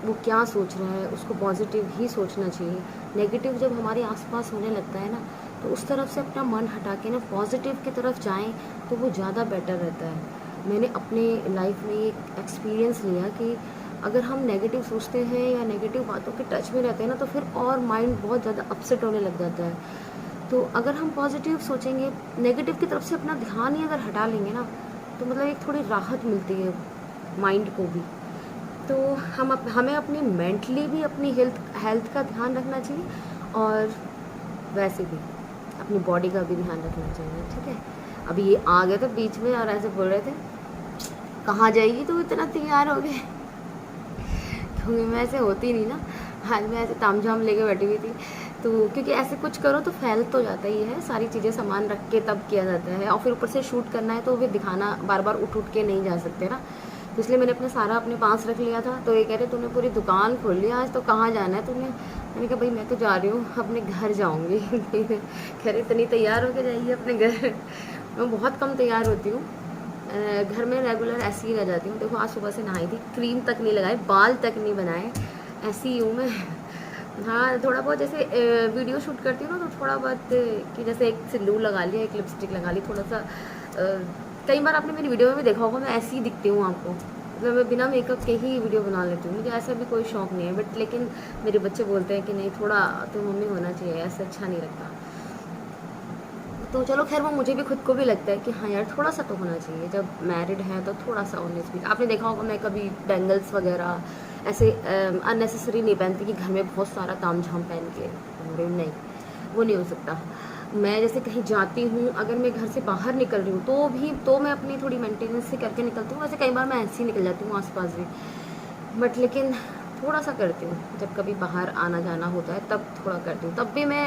वो क्या सोच रहा है, उसको पॉजिटिव ही सोचना चाहिए। नेगेटिव जब हमारे आसपास होने लगता है ना, तो उस तरफ से अपना मन हटा के ना पॉजिटिव की तरफ जाएं तो वो ज़्यादा बेटर रहता है। मैंने अपने लाइफ में ये एक्सपीरियंस लिया कि अगर हम नेगेटिव सोचते हैं या नेगेटिव बातों के टच में रहते हैं ना, तो फिर और माइंड बहुत ज़्यादा अपसेट होने लग जाता है। तो अगर हम पॉजिटिव सोचेंगे, नेगेटिव की तरफ से अपना ध्यान ही अगर हटा लेंगे ना, तो मतलब एक थोड़ी राहत मिलती है माइंड को भी। तो हमें अपनी मेंटली भी अपनी हेल्थ का ध्यान रखना चाहिए, और वैसे भी अपनी बॉडी का भी ध्यान रखना चाहिए, ठीक है। अभी ये आ गए थे बीच में और ऐसे बोल रहे थे कहाँ जाएगी, तो इतना तैयार हो गए, क्योंकि मैं ऐसे होती नहीं ना, आज मैं ऐसे तामझाम लेके बैठी हुई थी। तो क्योंकि ऐसे कुछ करो तो फैल तो जाता ही है, सारी चीज़ें सामान रख के तब किया जाता है, और फिर ऊपर से शूट करना है तो फिर दिखाना बार बार उठ के नहीं जा सकते ना, तो इसलिए मैंने अपना सारा अपने पास रख लिया था। तो ये कह रहे तूने पूरी दुकान खोल लिया आज, तो कहाँ जाना है तूने? मैंने कहा भाई मैं तो जा रही हूँ अपने घर जाऊँगी। कह रहे इतनी तैयार होके जाइए अपने घर। मैं बहुत कम तैयार होती हूँ, घर में रेगुलर ऐसी ही रह जाती हूँ। देखो आज सुबह से नहाई थी, क्रीम तक नहीं लगाई, बाल तक नहीं बनाए, ऐसी ही हूँ मैं। हाँ थोड़ा बहुत जैसे वीडियो शूट करती हूँ ना, तो थोड़ा बहुत कि जैसे एक सिंदूर लगा लिया, एक लिपस्टिक लगा ली, थोड़ा सा कई बार आपने मेरी वीडियो में भी देखा होगा, मैं ऐसी ही दिखती हूँ आपको, मतलब मैं बिना मेकअप के ही वीडियो बना लेती हूँ। मुझे ऐसा भी कोई शौक नहीं है, बट लेकिन मेरे बच्चे बोलते हैं कि नहीं थोड़ा तो मम्मी होना चाहिए, ऐसा अच्छा नहीं लगता। तो चलो खैर, वो मुझे भी खुद को भी लगता है कि हाँ यार थोड़ा सा तो होना चाहिए, जब मैरिड है तो थोड़ा सा उन्नीस भी। आपने देखा होगा मैं कभी बैंगल्स वगैरह ऐसे अननेसेसरी नहीं पहनती कि घर में बहुत सारा तामझाम पहन के, नहीं वो नहीं हो सकता। मैं जैसे कहीं जाती हूँ, अगर मैं घर से बाहर निकल रही हूँ तो मैं अपनी थोड़ी मेंटेनेंस से करके निकलती हूँ। वैसे कई बार मैं ऐसे ही निकल जाती हूँ आसपास भी, बट लेकिन थोड़ा सा करती हूँ, जब कभी बाहर आना जाना होता है तब थोड़ा करती हूँ। तब भी मैं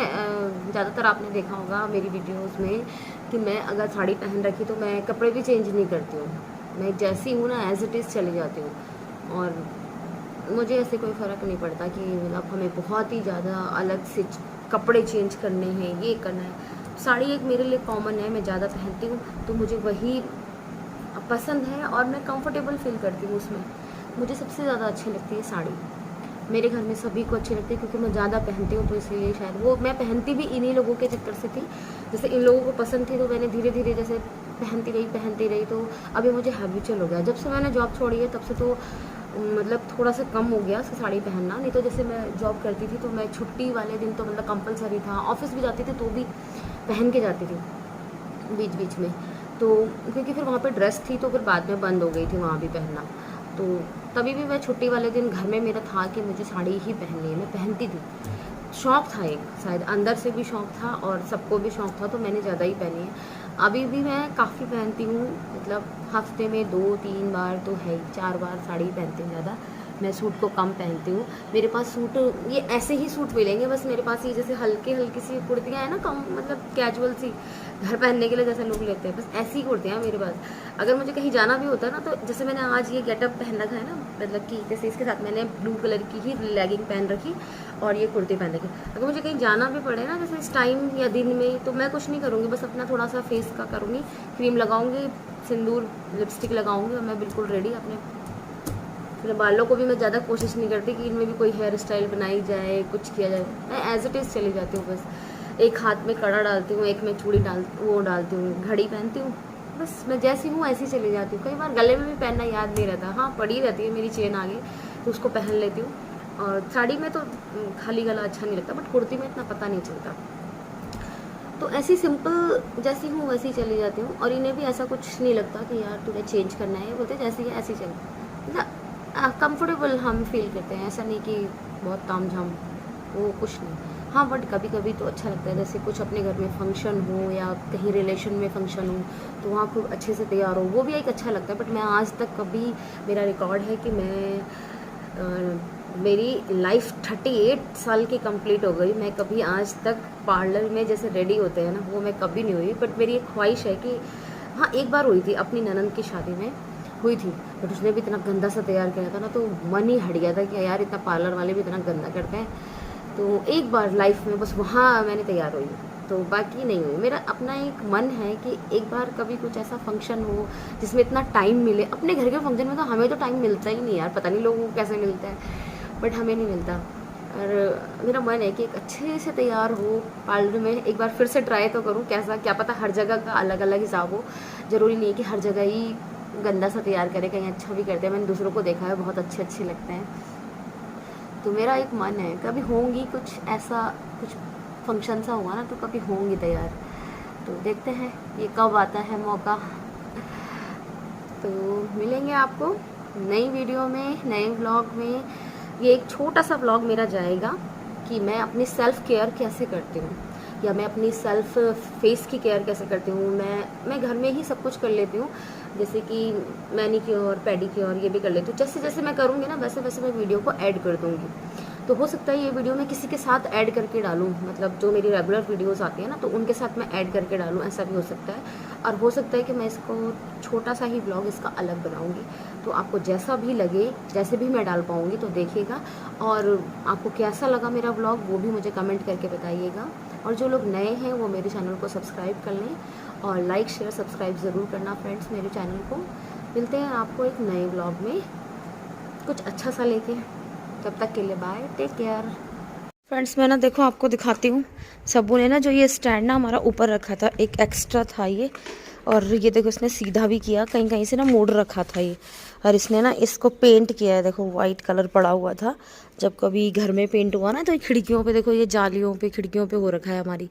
ज़्यादातर आपने देखा होगा मेरी वीडियोस में कि मैं अगर साड़ी पहन रखी तो मैं कपड़े भी चेंज नहीं करती हूँ, मैं जैसी हूँ ना एज इट इज़ चली जाती हूँ। और मुझे ऐसे कोई फ़र्क नहीं पड़ता कि मतलब हमें बहुत ही ज़्यादा अलग से कपड़े चेंज करने हैं, ये करना है। साड़ी एक मेरे लिए कॉमन है, मैं ज़्यादा पहनती हूँ तो मुझे वही पसंद है, और मैं कंफर्टेबल फील करती हूँ उसमें। मुझे सबसे ज़्यादा अच्छी लगती है साड़ी, मेरे घर में सभी को अच्छी लगती है, क्योंकि मैं ज़्यादा पहनती हूँ, तो इसलिए शायद वो मैं पहनती भी इन्हीं लोगों के चक्कर से थी। जैसे इन लोगों को पसंद थी तो मैंने धीरे धीरे जैसे पहनती रही, तो अभी मुझे हैबिचुअल हो गया। जब से मैंने जॉब छोड़ी है तब से तो मतलब थोड़ा सा कम हो गया साड़ी पहनना। नहीं तो जैसे मैं जॉब करती थी तो मैं छुट्टी वाले दिन तो मतलब कंपलसरी था, ऑफिस भी जाती थी तो भी पहन के जाती थी बीच बीच में, तो क्योंकि फिर वहाँ पे ड्रेस थी तो फिर बाद में बंद हो गई थी वहाँ भी पहनना। तो तभी भी मैं छुट्टी वाले दिन घर में मेरा था कि मुझे साड़ी ही पहननी है, मैं पहनती थी। शौक़ था एक, शायद अंदर से भी शौक़ था और सबको भी शौक़ था, तो मैंने ज़्यादा ही पहनी है। अभी भी मैं काफ़ी पहनती हूँ, मतलब हफ्ते में 2-3 बार तो है ही, 4 बार साड़ी पहनती हूँ ज़्यादा। मैं सूट को कम पहनती हूँ। मेरे पास सूट ये ऐसे ही सूट मिलेंगे, बस मेरे पास ये जैसे हल्की सी कुर्तियाँ हैं ना, कम मतलब कैजुअल सी घर पहनने के लिए जैसे लोग लेते हैं, बस ऐसी ही कुर्तियाँ हैं मेरे पास। अगर मुझे कहीं जाना भी होता है ना, तो जैसे मैंने आज ये गेटअप पहन रखा है ना, मतलब कि जैसे इसके साथ मैंने ब्लू कलर की ही लेगिंग पहन रखी और ये कुर्ती पहन रखी। अगर मुझे कहीं जाना भी पड़े ना, जैसे इस टाइम या दिन में, तो मैं कुछ नहीं करूँगी, बस अपना थोड़ा सा फेस का करूँगी, क्रीम लगाऊँगी, सिंदूर लिपस्टिक लगाऊँगी और मैं बिल्कुल रेडी। अपने बालों को भी मैं ज़्यादा कोशिश नहीं करती कि इनमें भी कोई हेयर स्टाइल बनाई जाए, कुछ किया जाए। मैं एज इट इज़ चली जाती हूँ। बस एक हाथ में कड़ा डालती हूँ, एक में चूड़ी डालती हूँ, घड़ी पहनती हूँ, बस मैं जैसी हूँ ऐसी चली जाती हूँ। कई बार गले में भी पहनना याद नहीं रहता, हाँ पड़ी रहती है मेरी चेन आगे, तो उसको पहन लेती हूँ। और साड़ी में तो खाली गला अच्छा नहीं लगता, बट कुर्ती में इतना पता नहीं चलता। तो ऐसी सिंपल जैसी हूँ वैसी चली जाती हूँ। और इन्हें भी ऐसा कुछ नहीं लगता कि यार तुझे चेंज करना है, बोलते जैसी है ऐसी चल, कंफर्टेबल हम फील करते हैं। ऐसा नहीं कि बहुत ताम झाम, वो कुछ नहीं। हाँ बट कभी कभी तो अच्छा लगता है, जैसे कुछ अपने घर में फंक्शन हो या कहीं रिलेशन में फंक्शन हो, तो वहाँ खूब अच्छे से तैयार हो, वो भी एक अच्छा लगता है। बट मैं आज तक कभी, मेरा रिकॉर्ड है कि मेरी लाइफ 38 साल की कंप्लीट हो गई, मैं कभी आज तक पार्लर में जैसे रेडी होते हैं ना, वो मैं कभी नहीं हुई। बट मेरी एक ख्वाहिश है कि हाँ, एक बार हुई थी अपनी ननंद की शादी में हुई थी, बट उसने भी इतना गंदा सा तैयार किया था ना, तो मन ही हट गया था कि यार इतना पार्लर वाले भी इतना गंदा करते हैं। तो एक बार लाइफ में बस वहाँ मैंने तैयार हुई, तो बाकी नहीं हुई। मेरा अपना एक मन है कि एक बार कभी कुछ ऐसा फंक्शन हो जिसमें इतना टाइम मिले। अपने घर के फंक्शन में तो हमें तो टाइम मिलता ही नहीं यार, पता नहीं लोगों को कैसे मिलता है, बट हमें नहीं मिलता। और मेरा मन है कि एक अच्छे से तैयार हो पार्लर में, एक बार फिर से ट्राई तो करूँ कैसा, क्या पता हर जगह का अलग अलग हिसाब हो, ज़रूरी नहीं है कि हर जगह ही गंदा सा तैयार करे, कहीं अच्छा भी करते हैं। मैंने दूसरों को देखा है, बहुत अच्छे लगते हैं। तो मेरा एक मन है कभी होंगी कुछ ऐसा, कुछ फंक्शन सा हुआ ना तो कभी होंगी तैयार, तो देखते हैं ये कब आता है मौका। तो मिलेंगे आपको नई वीडियो में, नए व्लॉग में। ये एक छोटा सा व्लॉग मेरा जाएगा कि मैं अपनी सेल्फ़ केयर कैसे करती हूँ, या मैं अपनी सेल्फ फेस की केयर कैसे करती हूँ। मैं घर में ही सब कुछ कर लेती हूँ, जैसे कि मैनीक्योर पेडिक्योर ये भी कर लेती हूँ। जैसे जैसे मैं करूँगी ना वैसे वैसे मैं वीडियो को ऐड कर दूँगी। तो हो सकता है ये वीडियो मैं किसी के साथ ऐड करके डालूँ, मतलब जो मेरी रेगुलर वीडियोस आती है ना, तो उनके साथ मैं ऐड करके डालूँ, ऐसा भी हो सकता है। और हो सकता है कि मैं इसको छोटा सा ही व्लॉग इसका अलग बनाऊँगी। तो आपको जैसा भी लगे, जैसे भी मैं डाल पाऊँगी तो देखिएगा। और आपको कैसा लगा मेरा व्लॉग वो भी मुझे कमेंट करके बताइएगा। और जो लोग नए हैं वो मेरे चैनल को सब्सक्राइब कर लें, और लाइक शेयर सब्सक्राइब ज़रूर करना फ्रेंड्स मेरे चैनल को। मिलते हैं आपको एक नए व्लॉग में कुछ अच्छा सा लेके, तब तक के लिए बाय, टेक केयर। फ्रेंड्स मैं ना देखो आपको दिखाती हूँ, सबू ने ना जो ये स्टैंड ना हमारा ऊपर रखा था, एक एक्स्ट्रा था ये, और ये देखो इसने सीधा भी किया, कहीं कहीं से ना मोड़ रखा था ये, और इसने ना इसको पेंट किया है। देखो वाइट कलर पड़ा हुआ था, जब कभी घर में पेंट हुआ ना तो खिड़कियों पे देखो, ये जालियों पे खिड़कियों पे हो रखा है हमारी,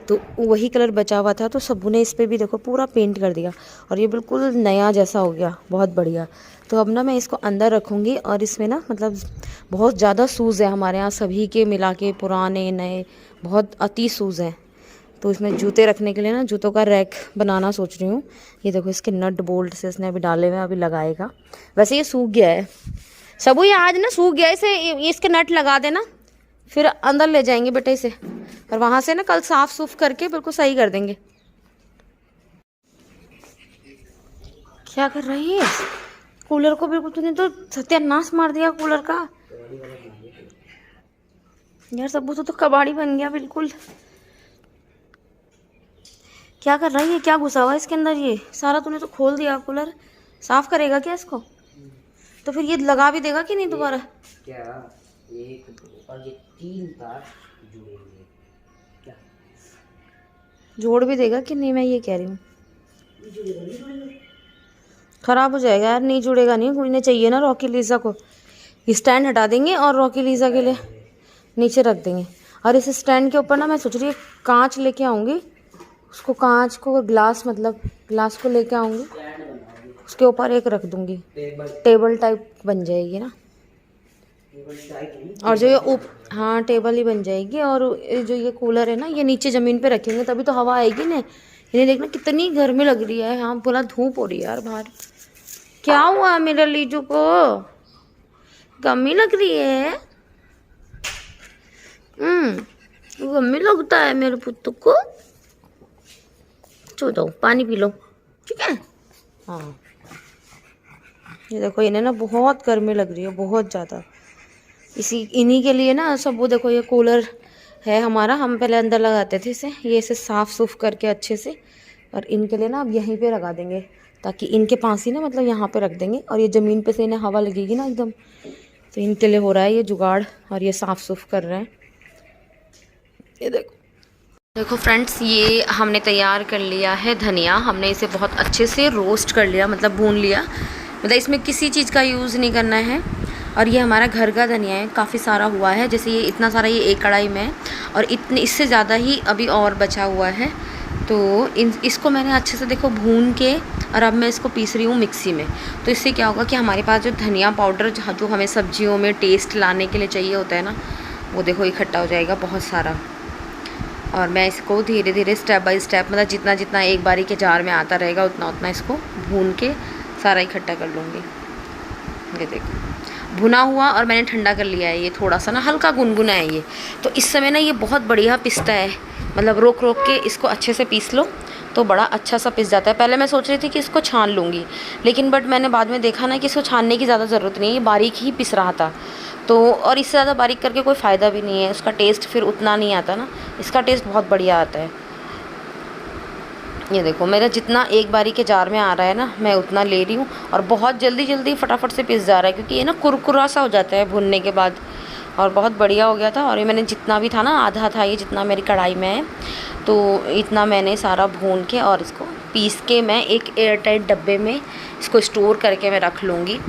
तो वही कलर बचा हुआ था, तो सबू ने इस पर भी देखो पूरा पेंट कर दिया, और ये बिल्कुल नया जैसा हो गया, बहुत बढ़िया। तो अब ना मैं इसको अंदर रखूँगी, और इसमें ना मतलब बहुत ज़्यादा शूज़ है हमारे यहाँ, सभी के मिला के पुराने नए बहुत अति शूज़ हैं। तो इसमें जूते रखने के लिए ना जूतों का रैक बनाना सोच रही हूँ। ये देखो इसके नट बोल्ट से इसने अभी डाले हुए, अभी लगाएगा। वैसे ये सूख गया है सबू, ये आज ना सूख गया, इसे इसके नट लगा देना, फिर अंदर ले जाएंगे बेटे इसे, और वहाँ से ना कल साफ सूफ करके बिल्कुल सही कर देंगे। क्या कर रही है? कूलर को बिल्कुल तूने तो सत्यानाश मार दिया कूलर का यार। सबू तो कबाड़ी बन गया बिल्कुल। क्या कर रही है? क्या घुसा हुआ है इसके अंदर? ये सारा तूने तो खोल दिया कूलर। साफ करेगा क्या इसको? तो फिर ये लगा भी देगा कि नहीं दोबारा? क्या एक और ये 3 तार जुड़ेंगे क्या? जोड़ भी देगा कि नहीं, मैं ये कह रही हूँ। खराब हो जाएगा यार, नहीं जुड़ेगा नहीं। मुझे चाहिए ना रॉकी लीजा को। स्टैंड हटा देंगे और रॉकी लीजा के लिए नीचे रख देंगे। और इस स्टैंड के ऊपर ना मैं सोच रही हूँ कांच लेके आऊँगी, उसको कांच को ग्लास, मतलब ग्लास को लेके आऊँगी, उसके ऊपर एक रख दूँगी, टेबल टाइप बन जाएगी ना। और जो ये हाँ टेबल ही बन जाएगी। और जो ये कूलर है ना, ये नीचे ज़मीन पे रखेंगे तभी तो हवा आएगी ना। इन्हें देखना कितनी गर्मी लग रही है, हाँ पूरा धूप हो रही है यार बाहर। क्या हुआ मेरे लीजू को? गम्मी लग रही है। गम्मी लगता है मेरे पुत्तू को। चलो पानी पी लो, ठीक है। हाँ, ये देखो इन्हें ना बहुत गर्मी लग रही है, बहुत ज़्यादा। इन्हीं के लिए ना सब, वो देखो ये कूलर है हमारा, हम पहले अंदर लगाते थे इसे, ये इसे साफ़ सूफ करके अच्छे से, और इनके लिए ना अब यहीं पे लगा देंगे, ताकि इनके पास ही ना, मतलब यहाँ पे रख देंगे, और ये ज़मीन पे से इन्हें हवा लगेगी ना एकदम, तो इनके लिए हो रहा है ये जुगाड़, और ये साफ़ सूफ कर रहे हैं। ये देखो फ्रेंड्स, ये हमने तैयार कर लिया है धनिया। हमने इसे बहुत अच्छे से रोस्ट कर लिया, मतलब भून लिया, मतलब इसमें किसी चीज़ का यूज़ नहीं करना है। और ये हमारा घर का धनिया है, काफ़ी सारा हुआ है, जैसे ये इतना सारा ये एक कढ़ाई में है, और इतने इससे ज़्यादा ही अभी और बचा हुआ है। तो इसको मैंने अच्छे से देखो भून के, और अब मैं इसको पीस रही हूँ मिक्सी में। तो इससे क्या होगा कि हमारे पास जो धनिया पाउडर जो हमें सब्जियों में टेस्ट लाने के लिए चाहिए होता है ना, वो देखो इकट्ठा हो जाएगा बहुत सारा। और मैं इसको धीरे धीरे स्टेप बाय स्टेप, मतलब जितना जितना एक बारी के जार में आता रहेगा उतना उतना इसको भून के सारा इकट्ठा कर लूँगी। ये देखो भुना हुआ, और मैंने ठंडा कर लिया है, ये थोड़ा सा ना हल्का गुनगुना है ये। तो इस समय ना ये बहुत बढ़िया पिसता है, मतलब रोक रोक के इसको अच्छे से पीस लो तो बड़ा अच्छा सा पिस जाता है। पहले मैं सोच रही थी कि इसको छान लूँगी, लेकिन बट मैंने बाद में देखा ना कि इसको छानने की ज़्यादा ज़रूरत नहीं है, बारीक ही पिस रहा था। तो और इससे ज़्यादा बारीक करके कोई फ़ायदा भी नहीं है, उसका टेस्ट फिर उतना नहीं आता ना, इसका टेस्ट बहुत बढ़िया आता है। ये देखो मेरा जितना एक बारी के जार में आ रहा है ना, मैं उतना ले रही हूँ, और बहुत जल्दी जल्दी फटाफट से पिस जा रहा है, क्योंकि ये ना कुरकुरा सा हो जाता है भुनने के बाद, और बहुत बढ़िया हो गया था। और ये मैंने जितना भी था ना, आधा था ये जितना मेरी कढ़ाई में है, तो इतना मैंने सारा भून के और इसको पीस के मैं एक एयर टाइट डब्बे में इसको स्टोर करके मैं रख लूँगी।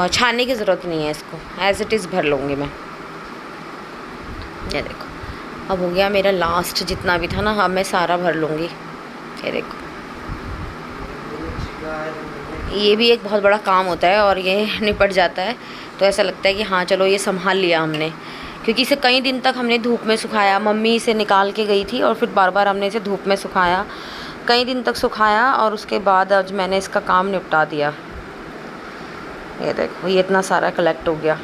छानने की ज़रूरत नहीं है, इसको एज़ इट इज़ भर लूँगी मैं। ये देखो अब हो गया मेरा लास्ट जितना भी था ना, अब मैं सारा भर लूँगी। ये देखो ये भी एक बहुत बड़ा काम होता है, और ये निपट जाता है, तो ऐसा लगता है कि हाँ चलो ये संभाल लिया हमने, क्योंकि इसे कई दिन तक हमने धूप में सुखाया। मम्मी इसे निकाल के गई थी, और फिर बार बार हमने इसे धूप में सुखाया, कई दिन तक सुखाया, और उसके बाद आज मैंने इसका काम निपटा दिया। ये देखो ये इतना सारा कलेक्ट हो गया।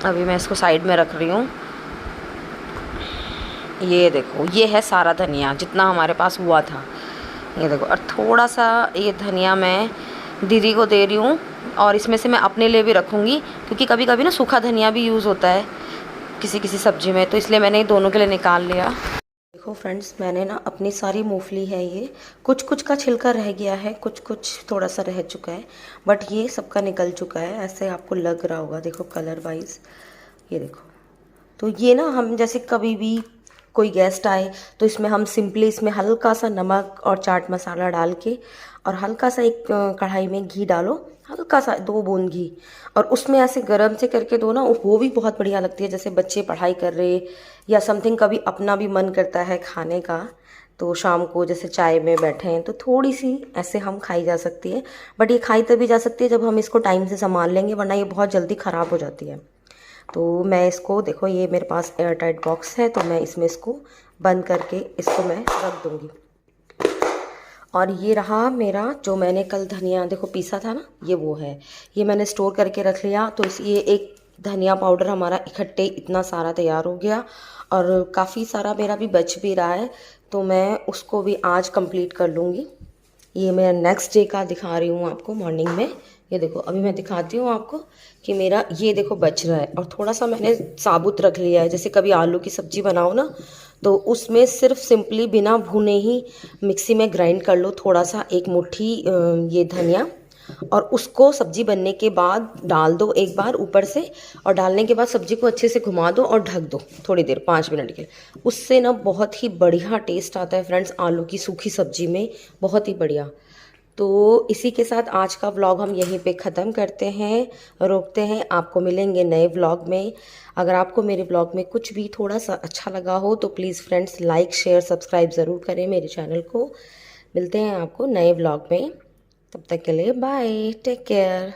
अभी मैं इसको साइड में रख रही हूँ। ये देखो ये है सारा धनिया जितना हमारे पास हुआ था। ये देखो, और थोड़ा सा ये धनिया मैं दीदी को दे रही हूँ, और इसमें से मैं अपने लिए भी रखूँगी, क्योंकि कभी कभी ना सूखा धनिया भी यूज़ होता है किसी किसी सब्ज़ी में, तो इसलिए मैंने दोनों के लिए निकाल लिया। देखो फ्रेंड्स, मैंने ना अपनी सारी मूंगफली है, ये कुछ कुछ का छिलका रह गया है, कुछ कुछ थोड़ा सा रह चुका है, बट ये सबका निकल चुका है, ऐसे आपको लग रहा होगा। देखो कलर वाइज ये देखो। तो ये ना हम जैसे कभी भी कोई गेस्ट आए तो इसमें हम सिंपली इसमें हल्का सा नमक और चाट मसाला डाल के, और हल्का सा एक कढ़ाई में घी डालो, हल्का सा 2 बूंद घी, और उसमें ऐसे गरम से करके दो ना, वो भी बहुत बढ़िया लगती है। जैसे बच्चे पढ़ाई कर रहे या समथिंग, कभी अपना भी मन करता है खाने का, तो शाम को जैसे चाय में बैठे हैं तो थोड़ी सी ऐसे हम खाई जा सकती है। बट ये खाई तभी जा सकती है जब हम इसको टाइम से संभाल लेंगे, वरना ये बहुत जल्दी ख़राब हो जाती है। तो मैं इसको देखो, ये मेरे पास एयर टाइट बॉक्स है, तो मैं इसमें इसको बंद करके इसको मैं रख दूँगी। और ये रहा मेरा जो मैंने कल धनिया देखो पीसा था ना, ये वो है, ये मैंने स्टोर करके रख लिया। तो ये एक धनिया पाउडर हमारा इकट्ठे इतना सारा तैयार हो गया, और काफ़ी सारा मेरा भी बच भी रहा है, तो मैं उसको भी आज कंप्लीट कर लूँगी। ये मैं नेक्स्ट डे का दिखा रही हूँ आपको मॉर्निंग में। ये देखो अभी मैं दिखाती हूँ आपको कि मेरा ये देखो बच रहा है, और थोड़ा सा मैंने साबुत रख लिया है। जैसे कभी आलू की सब्ज़ी बनाओ ना, तो उसमें सिर्फ सिंपली बिना भुने ही मिक्सी में ग्राइंड कर लो थोड़ा सा, एक मुट्ठी ये धनिया, और उसको सब्जी बनने के बाद डाल दो एक बार ऊपर से, और डालने के बाद सब्जी को अच्छे से घुमा दो और ढक दो थोड़ी देर 5 मिनट के लिए। उससे ना बहुत ही बढ़िया टेस्ट आता है फ्रेंड्स, आलू की सूखी सब्जी में, बहुत ही बढ़िया। तो इसी के साथ आज का व्लॉग हम यहीं पे ख़त्म करते हैं, रोकते हैं। आपको मिलेंगे नए व्लॉग में। अगर आपको मेरे व्लॉग में कुछ भी थोड़ा सा अच्छा लगा हो तो please friends like share subscribe ज़रूर करें मेरे चैनल को। मिलते हैं आपको नए व्लॉग में, तब तक के लिए बाय, टेक केयर।